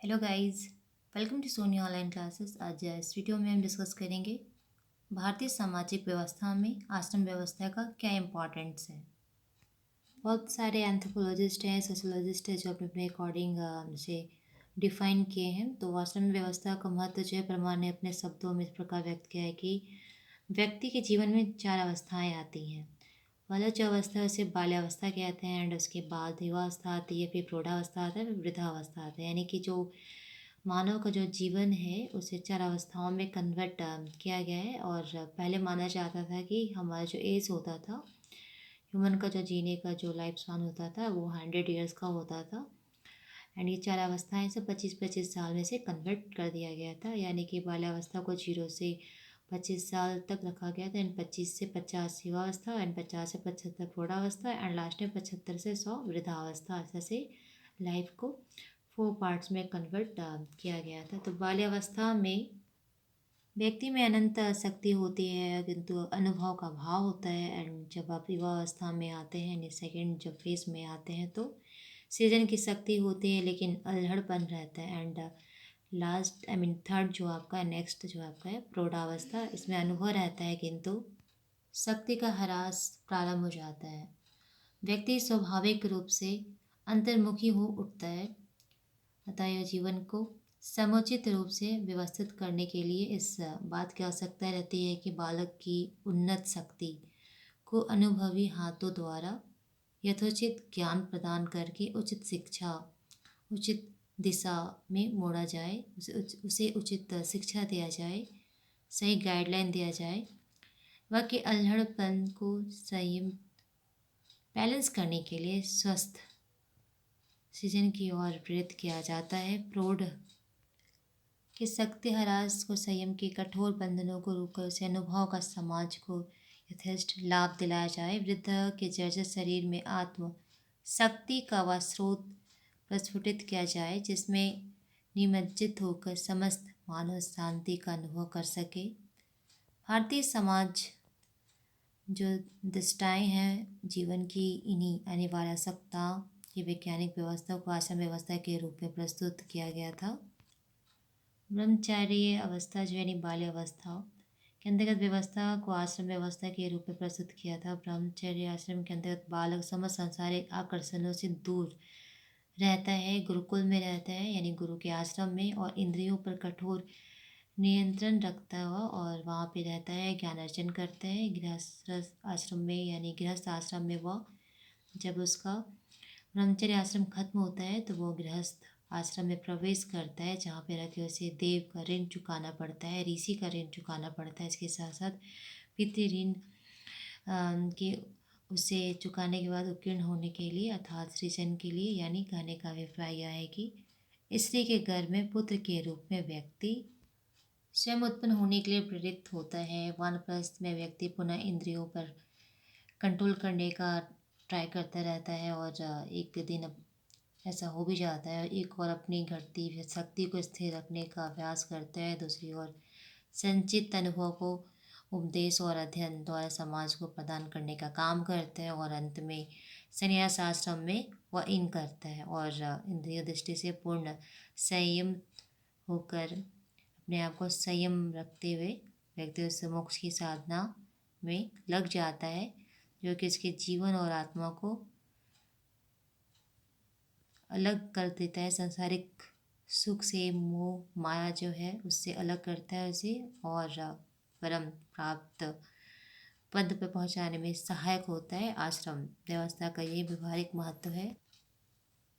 Hello guys, welcome to Sony online classes. आज इस video में हम डिस्कस करेंगे भारतीय सामाजिक व्यवस्था में आश्रम व्यवस्था का क्या इम्पोर्टेंस है। बहुत सारे एंथ्रोपोलॉजिस्ट हैं, सोशोलॉजिस्ट हैं जो अपने अपने अकॉर्डिंग उसे डिफाइन किए हैं। तो आश्रम व्यवस्था का महत्व जो है ब्रह्मा ने अपने शब्दों में इस प्रकार व्यक्त किया है कि व्यक्ति के जीवन में चार अवस्थाएं आती हैं। पहला जो अवस्था है उसे बाल्यावस्था कहते हैं, एंड उसके बाद युवावस्था आती है, फिर प्रौढ़ावस्था आता है, फिर वृद्धावस्था आता है। यानी कि जो मानव का जो जीवन है उसे चार अवस्थाओं में कन्वर्ट किया गया है। और पहले माना जाता था कि हमारा जो एज होता था, ह्यूमन का जो जीने का जो लाइफ स्पान होता था वो 100 ईयर्स का होता था। एंड ये चार अवस्थाएं से 25-25 साल में से कन्वर्ट कर दिया गया था। यानी कि बाल्यावस्था को 0 से 25 साल तक रखा गया था, एंड 25 से 50 युवावस्था, एंड 50 से 75 प्रौढ़ावस्था, एंड लास्ट में 75 से 100 वृद्धावस्था। ऐसे से लाइफ को 4 पार्ट्स में कन्वर्ट किया गया था। तो बाल्यावस्था में व्यक्ति में अनंत शक्ति होती है, किंतु अनुभव का अभाव होता है। एंड जब आप युवावस्था में आते हैं, यानी सेकेंड जब फेज में आते हैं, तो सृजन की शक्ति होती है लेकिन अल्हड़पन रहता है। एंड लास्ट थर्ड जो आपका नेक्स्ट जो आपका है प्रौढ़ावस्था, इसमें अनुभव रहता है किंतु शक्ति का ह्रास प्रारंभ हो जाता है। व्यक्ति स्वाभाविक रूप से अंतर्मुखी हो उठता है। अतः यह जीवन को समुचित रूप से व्यवस्थित करने के लिए इस बात की आवश्यकता रहती है कि बालक की उन्नत शक्ति को अनुभवी हाथों द्वारा यथोचित ज्ञान प्रदान करके उचित शिक्षा, उचित दिशा में मोड़ा जाए, उसे उचित शिक्षा दिया जाए, सही गाइडलाइन दिया जाए। वह के अल्हड़पन को संयम बैलेंस करने के लिए स्वस्थ सृजन की ओर प्रेरित किया जाता है। प्रौढ़ के शक्ति ह्रास को संयम के कठोर बंधनों को रोककर उसे अनुभव का समाज को यथेष्ट लाभ दिलाया जाए। वृद्ध के जर्जर शरीर में आत्म शक्ति का वह स्रोत प्रस्फुटित किया जाए जिसमें निमज्जित होकर समस्त मानव शांति का अनुभव कर सके। भारतीय समाज जो दिष्टाएँ हैं जीवन की, इन्हीं अनिवार्य आवश्यकताओं की वैज्ञानिक व्यवस्था को आश्रम व्यवस्था के रूप में प्रस्तुत किया गया था। ब्रह्मचार्य अवस्था जो यानी बाल्य अवस्था के अंतर्गत व्यवस्था को आश्रम व्यवस्था के रूप में प्रस्तुत किया था। ब्रह्मचर्य आश्रम के अंतर्गत बालक समस्त सांसारिक आकर्षणों से दूर रहता है, गुरुकुल में रहता है यानी गुरु के आश्रम में, और इंद्रियों पर कठोर नियंत्रण रखता हुआ और वहाँ पे रहता है, ज्ञान अर्जन करता है। गृहस्थ आश्रम में यानी गृहस्थ आश्रम में वह जब उसका ब्रह्मचर्य आश्रम खत्म होता है तो वो गृहस्थ आश्रम में प्रवेश करता है, जहाँ पे रह के उसे देव का ऋण चुकाना पड़ता है, ऋषि का ऋण चुकाना पड़ता है। इसके साथ साथ पितृ ऋण के उसे चुकाने के बाद उत्तीर्ण होने के लिए अर्थात सृजन के लिए, यानी कहने का अभिप्राय यह है कि स्त्री के गर्भ में पुत्र के रूप में व्यक्ति स्वयं उत्पन्न होने के लिए प्रेरित होता है। वानप्रस्थ में व्यक्ति पुनः इंद्रियों पर कंट्रोल करने का ट्राई करता रहता है, और एक दिन अब ऐसा हो भी जाता है। एक और अपनी घटती शक्ति को स्थिर रखने का अभ्यास करता है, दूसरी ओर संचित अनुभव को उपदेश और अध्ययन द्वारा समाज को प्रदान करने का काम करता है, और अंत में संन्यास आश्रम में वह इन करता है और इंद्रिय दृष्टि से पूर्ण संयम होकर अपने आप को संयम रखते हुए व्यक्ति उस मोक्ष की साधना में लग जाता है, जो कि इसके जीवन और आत्मा को अलग कर देता है। सांसारिक सुख से मोह माया जो है उससे अलग करता है उसे, और परम प्राप्त पद पर पहुंचाने में सहायक होता है। आश्रम व्यवस्था का ये व्यवहारिक महत्व है।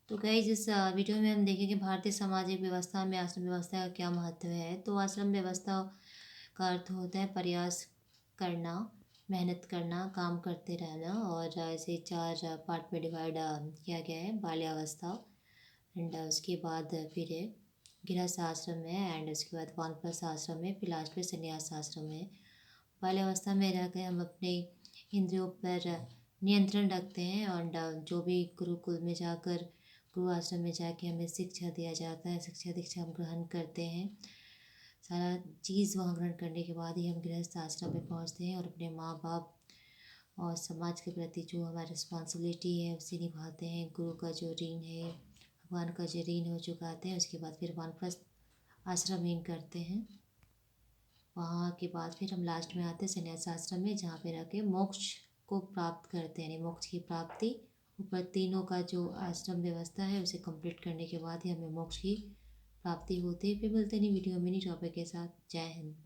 तो गाइस इस वीडियो में हम देखेंगे भारतीय सामाजिक व्यवस्था में आश्रम व्यवस्था का क्या महत्व है। तो आश्रम व्यवस्था का अर्थ होता है प्रयास करना, मेहनत करना, काम करते रहना, और ऐसे चार पार्ट में डिवाइड किया गया है। बाल्यावस्था, एंड उसके बाद फिर है गृहस्थ आश्रम है, एंड उसके बाद वानप्रस्थ आश्रम है, फिर लास्ट में संन्यास आश्रम है। बाल्यावस्था में रह कर हम अपने इंद्रियों पर नियंत्रण रखते हैं, और जो भी गुरुकुल में जाकर गुरु आश्रम में जाके हमें शिक्षा दिया जाता है, शिक्षा दीक्षा हम ग्रहण करते हैं। सारा चीज़ वहाँ ग्रहण करने के बाद ही हम गृहस्थ आश्रम में पहुँचते हैं और अपने माँ बाप और समाज के प्रति जो हमारी रिस्पॉन्सिबिलिटी है उसे निभाते हैं। गुरु का जो ऋण है भगवान का जरीन हो चुकाते हैं। उसके बाद फिर वानप्रस्थ आश्रम इन करते हैं। वहाँ के बाद फिर हम लास्ट में आते हैं संन्यास आश्रम में, जहाँ पे रह के मोक्ष को प्राप्त करते हैं, यानी मोक्ष की प्राप्ति। ऊपर तीनों का जो आश्रम व्यवस्था है उसे कंप्लीट करने के बाद ही हमें मोक्ष की प्राप्ति होती है। फिर मिलते हैं वीडियो में नई टॉपिक के साथ। जय हिंद।